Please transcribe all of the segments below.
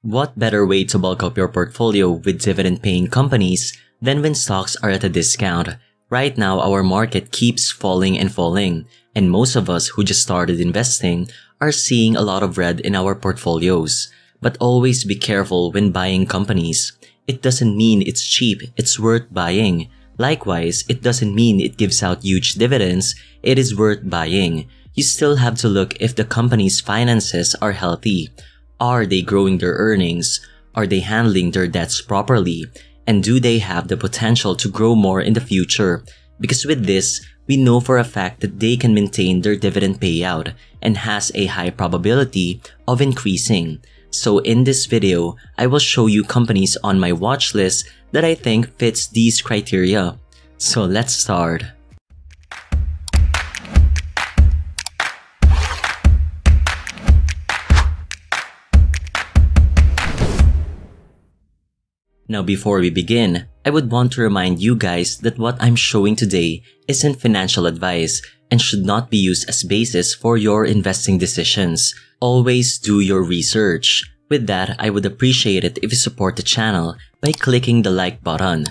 What better way to bulk up your portfolio with dividend-paying companies than when stocks are at a discount? Right now, our market keeps falling and falling, and most of us who just started investing are seeing a lot of red in our portfolios. But always be careful when buying companies. It doesn't mean it's cheap, it's worth buying. Likewise, it doesn't mean it gives out huge dividends, it is worth buying. You still have to look if the company's finances are healthy. Are they growing their earnings? Are they handling their debts properly? And do they have the potential to grow more in the future? Because with this, we know for a fact that they can maintain their dividend payout and has a high probability of increasing. So in this video, I will show you companies on my watch list that I think fits these criteria. So let's start. Now before we begin, I would want to remind you guys that what I'm showing today isn't financial advice and should not be used as basis for your investing decisions. Always do your research. With that, I would appreciate it if you support the channel by clicking the like button.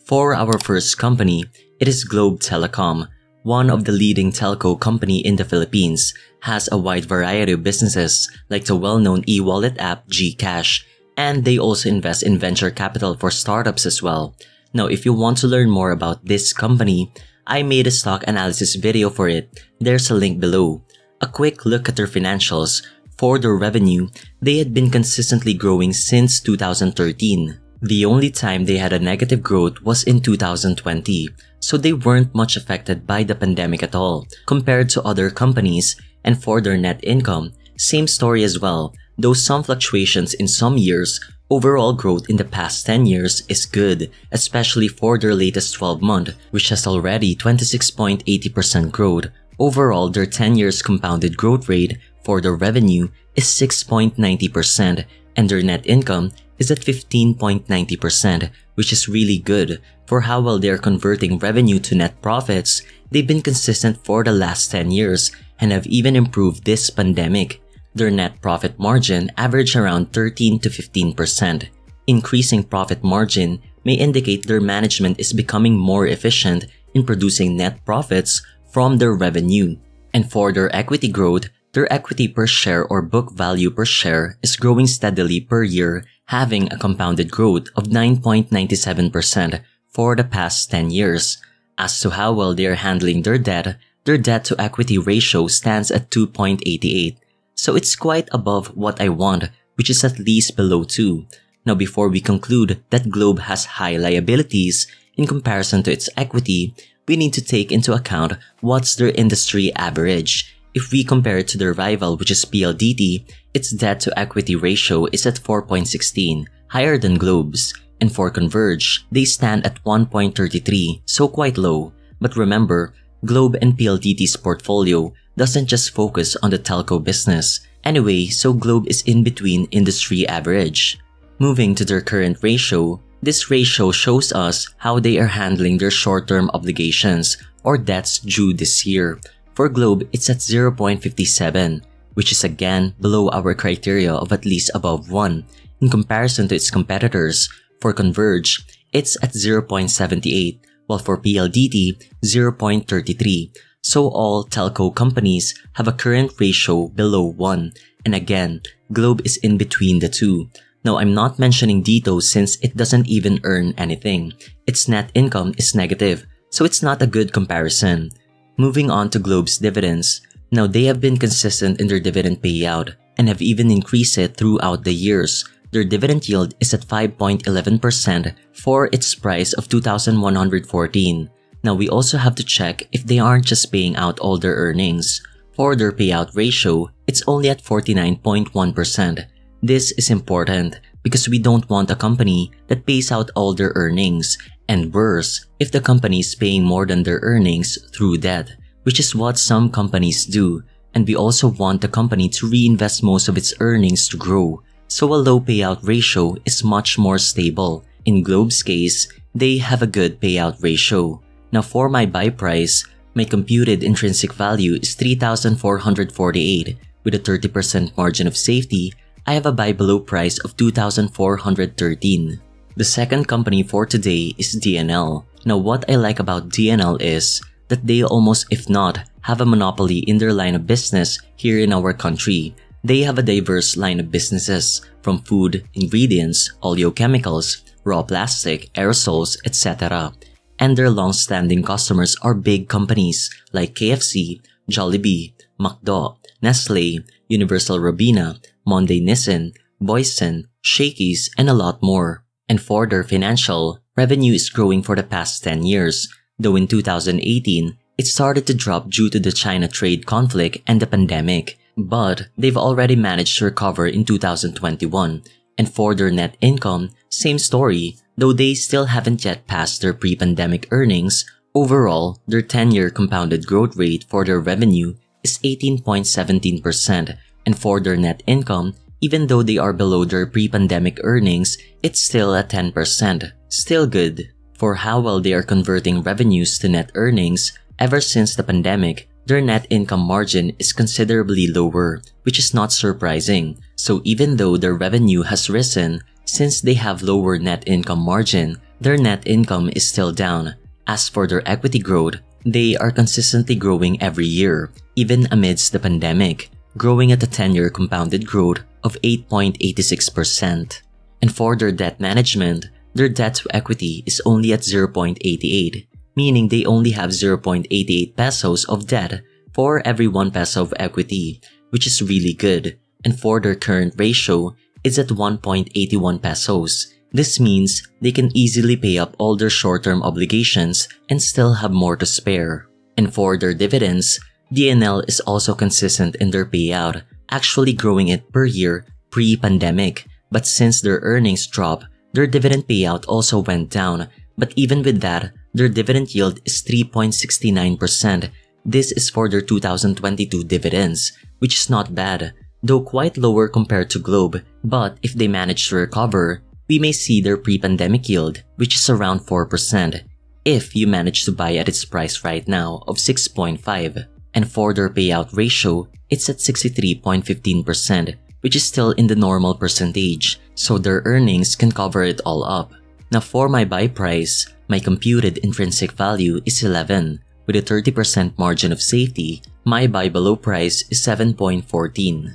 For our first company, it is Globe Telecom, one of the leading telco company in the Philippines, has a wide variety of businesses like the well-known e-wallet app GCash, and they also invest in venture capital for startups as well. Now, if you want to learn more about this company, I made a stock analysis video for it. There's a link below. A quick look at their financials. For their revenue, they had been consistently growing since 2013. The only time they had a negative growth was in 2020, so they weren't much affected by the pandemic at all, compared to other companies. And for their net income, same story as well. Though some fluctuations in some years, overall growth in the past 10 years is good, especially for their latest 12-month, which has already 26.80% growth. Overall, their 10 years compounded growth rate for their revenue is 6.90%, and their net income is at 15.90%, which is really good. For how well they are converting revenue to net profits, they've been consistent for the last 10 years and have even improved this pandemic. Their net profit margin averaged around 13 to 15%. Increasing profit margin may indicate their management is becoming more efficient in producing net profits from their revenue. And for their equity growth, their equity per share or book value per share is growing steadily per year, having a compounded growth of 9.97% for the past 10 years. As to how well they are handling their debt to equity ratio stands at 2.88. So it's quite above what I want, which is at least below 2. Now before we conclude that Globe has high liabilities in comparison to its equity, we need to take into account what's their industry average. If we compare it to their rival, which is PLDT, its debt to equity ratio is at 4.16, higher than Globe's. And for Converge, they stand at 1.33, so quite low. But remember, Globe and PLDT's portfolio doesn't just focus on the telco business. Anyway, so Globe is in between industry average. Moving to their current ratio, this ratio shows us how they are handling their short-term obligations or debts due this year. For Globe, it's at 0.57, which is again below our criteria of at least above 1. In comparison to its competitors, for Converge, it's at 0.78, while for PLDT, 0.33. So all telco companies have a current ratio below 1, and again, Globe is in between the two. Now I'm not mentioning Dito since it doesn't even earn anything. Its net income is negative, so it's not a good comparison. Moving on to Globe's dividends. Now they have been consistent in their dividend payout and have even increased it throughout the years. Their dividend yield is at 5.11% for its price of 2,114. Now we also have to check if they aren't just paying out all their earnings. For their payout ratio, it's only at 49.1%. This is important because we don't want a company that pays out all their earnings, and worse, if the company is paying more than their earnings through debt, which is what some companies do, and we also want the company to reinvest most of its earnings to grow. So a low payout ratio is much more stable. In Globe's case, they have a good payout ratio. Now for my buy price, my computed intrinsic value is 3,448 with a 30% margin of safety I have a buy below price of 2,413. The second company for today is DNL. Now what I like about DNL is that they almost, if not, have a monopoly in their line of business here in our country. They have a diverse line of businesses, from food, ingredients, oleochemicals, raw plastic, aerosols, etc. And their long-standing customers are big companies like KFC, Jollibee, McDo, Nestle, Universal Robina, Monday Nissin, Boysen, Shakey's, and a lot more. And for their financial, revenue is growing for the past 10 years, though in 2018, it started to drop due to the China trade conflict and the pandemic. But they've already managed to recover in 2021. And for their net income, same story, though they still haven't yet passed their pre-pandemic earnings. Overall, their 10-year compounded growth rate for their revenue is 18.17%, and for their net income, even though they are below their pre-pandemic earnings, it's still at 10%. Still good. For how well they are converting revenues to net earnings, ever since the pandemic, their net income margin is considerably lower, which is not surprising. So even though their revenue has risen, since they have lower net income margin, their net income is still down. As for their equity growth, they are consistently growing every year, even amidst the pandemic, growing at a 10-year compounded growth of 8.86%. And for their debt management, their debt to equity is only at 0.88, meaning they only have 0.88 pesos of debt for every 1 peso of equity, which is really good. And for their current ratio, it's at 1.81 pesos. This means they can easily pay up all their short-term obligations and still have more to spare. And for their dividends, DNL is also consistent in their payout, actually growing it per year pre-pandemic. But since their earnings drop, their dividend payout also went down. But even with that, their dividend yield is 3.69%. This is for their 2022 dividends, which is not bad, though quite lower compared to Globe. But if they manage to recover, we may see their pre-pandemic yield, which is around 4%, if you manage to buy at its price right now of 6.5. And for their payout ratio, it's at 63.15%, which is still in the normal percentage, so their earnings can cover it all up. Now for my buy price, my computed intrinsic value is 11. With a 30% margin of safety, my buy below price is 7.14.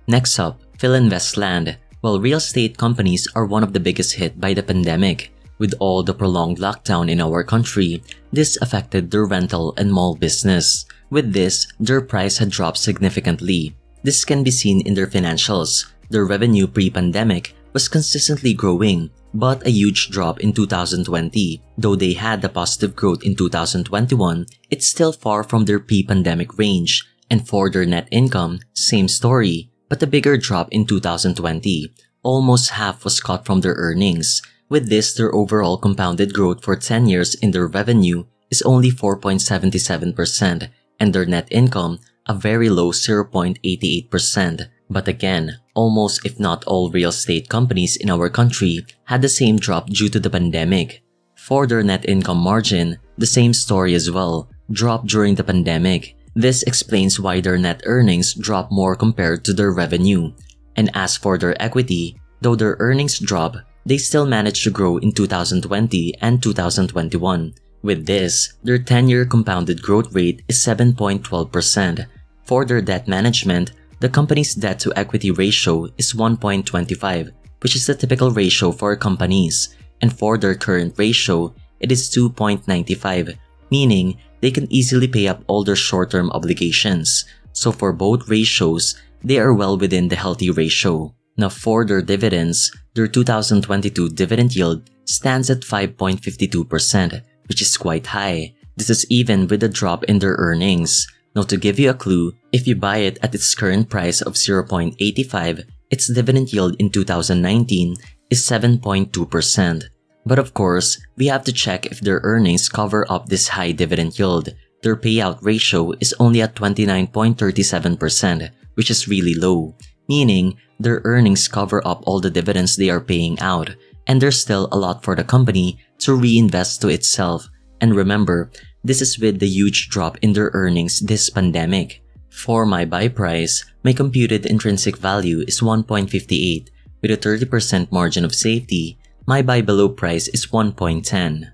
Next up, PHILINVEST Land. Well, real estate companies are one of the biggest hit by the pandemic. With all the prolonged lockdown in our country, this affected their rental and mall business. With this, their price had dropped significantly. This can be seen in their financials. Their revenue pre-pandemic was consistently growing, but a huge drop in 2020. Though they had a positive growth in 2021, it's still far from their pre-pandemic range. And for their net income, same story, but a bigger drop in 2020. Almost half was cut from their earnings. With this, their overall compounded growth for 10 years in their revenue is only 4.77%, and their net income a very low 0.88%. But again, almost if not all real estate companies in our country had the same drop due to the pandemic. For their net income margin, the same story as well, dropped during the pandemic. This explains why their net earnings drop more compared to their revenue. And as for their equity, though their earnings drop, they still managed to grow in 2020 and 2021. With this, their 10-year compounded growth rate is 7.12%. For their debt management, the company's debt-to-equity ratio is 1.25, which is the typical ratio for companies. And for their current ratio, it is 2.95, meaning they can easily pay up all their short-term obligations. So for both ratios, they are well within the healthy ratio. Now for their dividends, their 2022 dividend yield stands at 5.52%, which is quite high. This is even with a drop in their earnings. Now to give you a clue, if you buy it at its current price of 0.85, its dividend yield in 2019 is 7.2%. But of course, we have to check if their earnings cover up this high dividend yield. Their payout ratio is only at 29.37%, which is really low, meaning their earnings cover up all the dividends they are paying out, and there's still a lot for the company to reinvest to itself. And remember, this is with the huge drop in their earnings this pandemic. For my buy price, my computed intrinsic value is 1.58. With a 30% margin of safety, my buy below price is 1.10.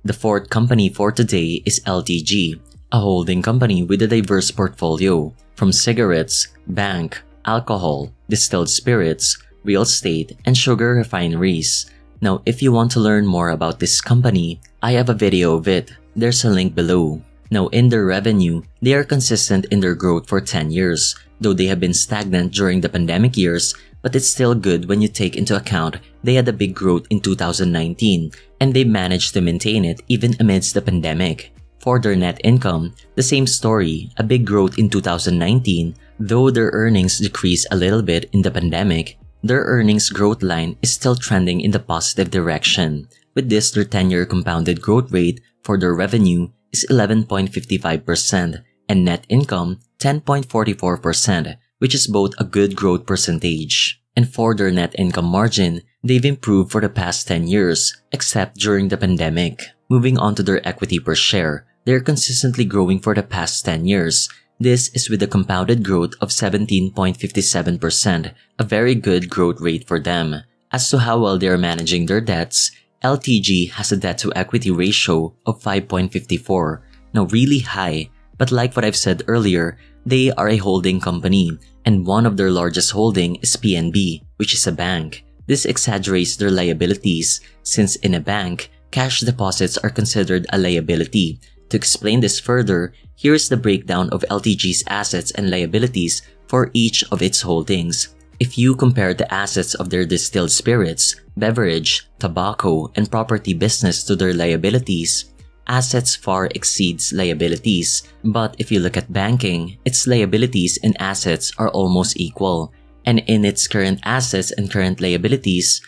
The fourth company for today is LTG, a holding company with a diverse portfolio from cigarettes, bank, alcohol, distilled spirits, real estate, and sugar refineries. Now, if you want to learn more about this company, I have a video of it. There's a link below. Now, in their revenue, they are consistent in their growth for 10 years, though they have been stagnant during the pandemic years, but it's still good when you take into account they had a big growth in 2019, and they managed to maintain it even amidst the pandemic. For their net income, the same story, a big growth in 2019, though their earnings decreased a little bit in the pandemic. Their earnings growth line is still trending in the positive direction. With this, their 10-year compounded growth rate for their revenue is 11.55% and net income 10.44%, which is both a good growth percentage. And for their net income margin, they've improved for the past 10 years, except during the pandemic. Moving on to their equity per share, they're consistently growing for the past 10 years. This is with a compounded growth of 17.57%, a very good growth rate for them. As to how well they are managing their debts, LTG has a debt-to-equity ratio of 5.54, now really high, but like what I've said earlier, they are a holding company, and one of their largest holding is PNB, which is a bank. This exaggerates their liabilities, since in a bank, cash deposits are considered a liability. To explain this further, here's the breakdown of LTG's assets and liabilities for each of its holdings. If you compare the assets of their distilled spirits, beverage, tobacco, and property business to their liabilities, assets far exceeds liabilities. But if you look at banking, its liabilities and assets are almost equal. And in its current assets and current liabilities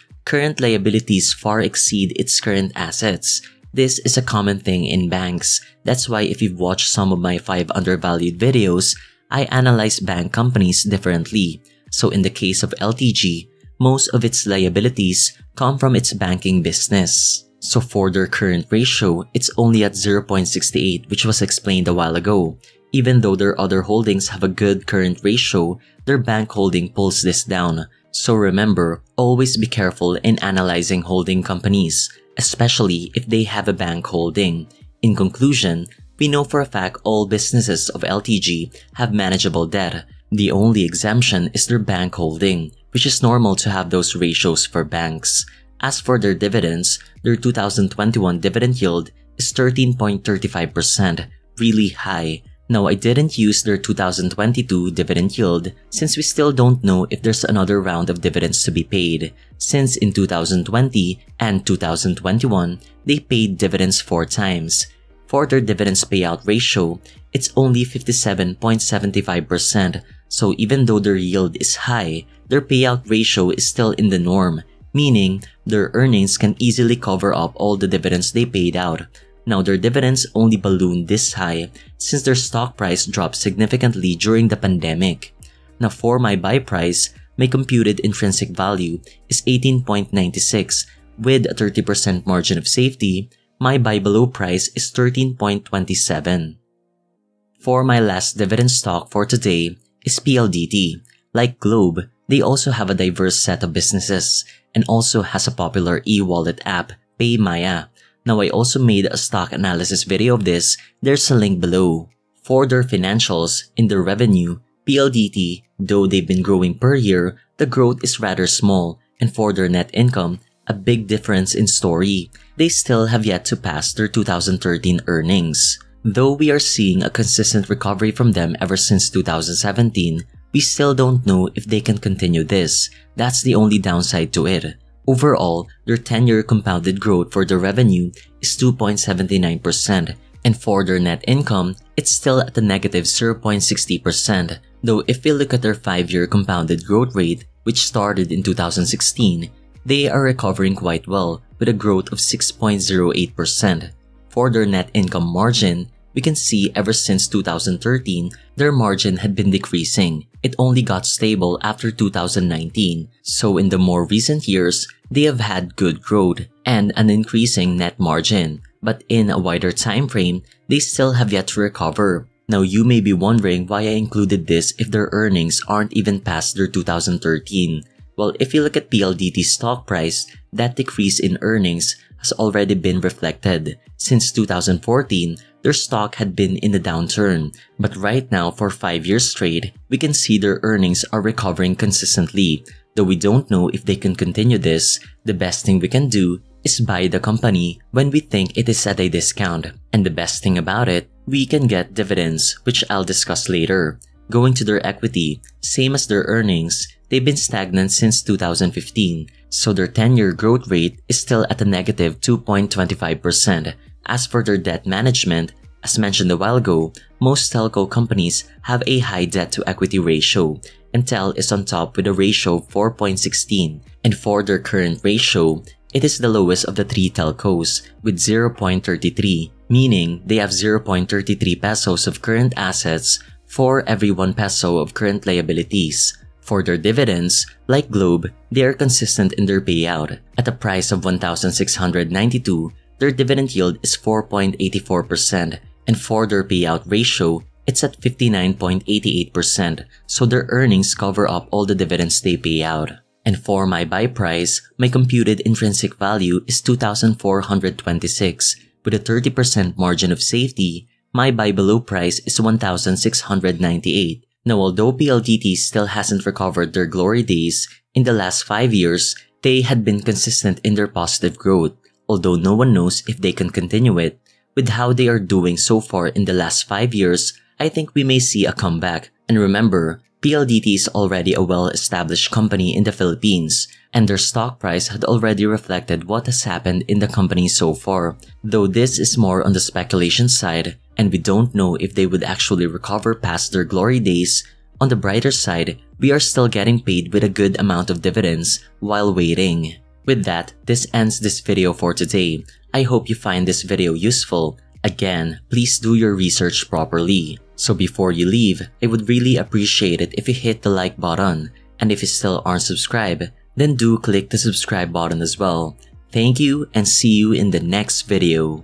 far exceed its current assets. This is a common thing in banks. That's why if you've watched some of my 5 undervalued videos, I analyze bank companies differently. So in the case of LTG, most of its liabilities come from its banking business. So for their current ratio, it's only at 0.68, which was explained a while ago. Even though their other holdings have a good current ratio, their bank holding pulls this down. So remember, always be careful in analyzing holding companies, especially if they have a bank holding. In conclusion, we know for a fact all businesses of LTG have manageable debt. The only exemption is their bank holding, which is normal to have those ratios for banks. As for their dividends, their 2021 dividend yield is 13.35%, really high. Now, I didn't use their 2022 dividend yield since we still don't know if there's another round of dividends to be paid, since in 2020 and 2021, they paid dividends 4 times. For their dividends payout ratio, it's only 57.75%, so even though their yield is high, their payout ratio is still in the norm, meaning their earnings can easily cover up all the dividends they paid out. Now, their dividends only ballooned this high since their stock price dropped significantly during the pandemic. Now, for my buy price, my computed intrinsic value is 18.96. With a 30% margin of safety, my buy below price is 13.27. For my last dividend stock for today is PLDT. Like Globe, they also have a diverse set of businesses and also has a popular e-wallet app, PayMaya. Now, I also made a stock analysis video of this. There's a link below. For their financials, in their revenue, PLDT, though they've been growing per year, the growth is rather small, and for their net income, a big difference in story. They still have yet to pass their 2013 earnings. Though we are seeing a consistent recovery from them ever since 2017, we still don't know if they can continue this. That's the only downside to it. Overall, their 10-year compounded growth for their revenue is 2.79%, and for their net income, it's still at a negative 0.60%. Though if we look at their 5-year compounded growth rate, which started in 2016, they are recovering quite well with a growth of 6.08%. For their net income margin, we can see ever since 2013, their margin had been decreasing. It only got stable after 2019. So in the more recent years, they have had good growth and an increasing net margin. But in a wider time frame, they still have yet to recover. Now you may be wondering why I included this if their earnings aren't even past their 2013. Well, if you look at PLDT's stock price, that decrease in earnings has already been reflected. Since 2014, their stock had been in a downturn, but right now for 5 years straight, we can see their earnings are recovering consistently. Though we don't know if they can continue this, the best thing we can do is buy the company when we think it is at a discount. And the best thing about it, we can get dividends, which I'll discuss later. Going to their equity, same as their earnings, they've been stagnant since 2015, so their 10-year growth rate is still at a negative 2.25%. As for their debt management, as mentioned a while ago, most telco companies have a high debt-to-equity ratio, and TEL is on top with a ratio of 4.16, and for their current ratio, it is the lowest of the 3 telcos with 0.33, meaning they have 0.33 pesos of current assets for every 1 peso of current liabilities. For their dividends, like Globe, they are consistent in their payout. At a price of 1,692, their dividend yield is 4.84%, and for their payout ratio, it's at 59.88%, so their earnings cover up all the dividends they pay out. And for my buy price, my computed intrinsic value is 2,426. With a 30% margin of safety, my buy below price is 1,698. Now, although PLDT still hasn't recovered their glory days, in the last 5 years, they had been consistent in their positive growth, although no one knows if they can continue it. With how they are doing so far in the last 5 years, I think we may see a comeback. And remember, PLDT is already a well-established company in the Philippines, and their stock price had already reflected what has happened in the company so far. Though this is more on the speculation side, and we don't know if they would actually recover past their glory days, on the brighter side, we are still getting paid with a good amount of dividends while waiting. With that, this ends this video for today. I hope you find this video useful. Again, please do your research properly. So before you leave, I would really appreciate it if you hit the like button, and if you still aren't subscribed, then do click the subscribe button as well. Thank you and see you in the next video.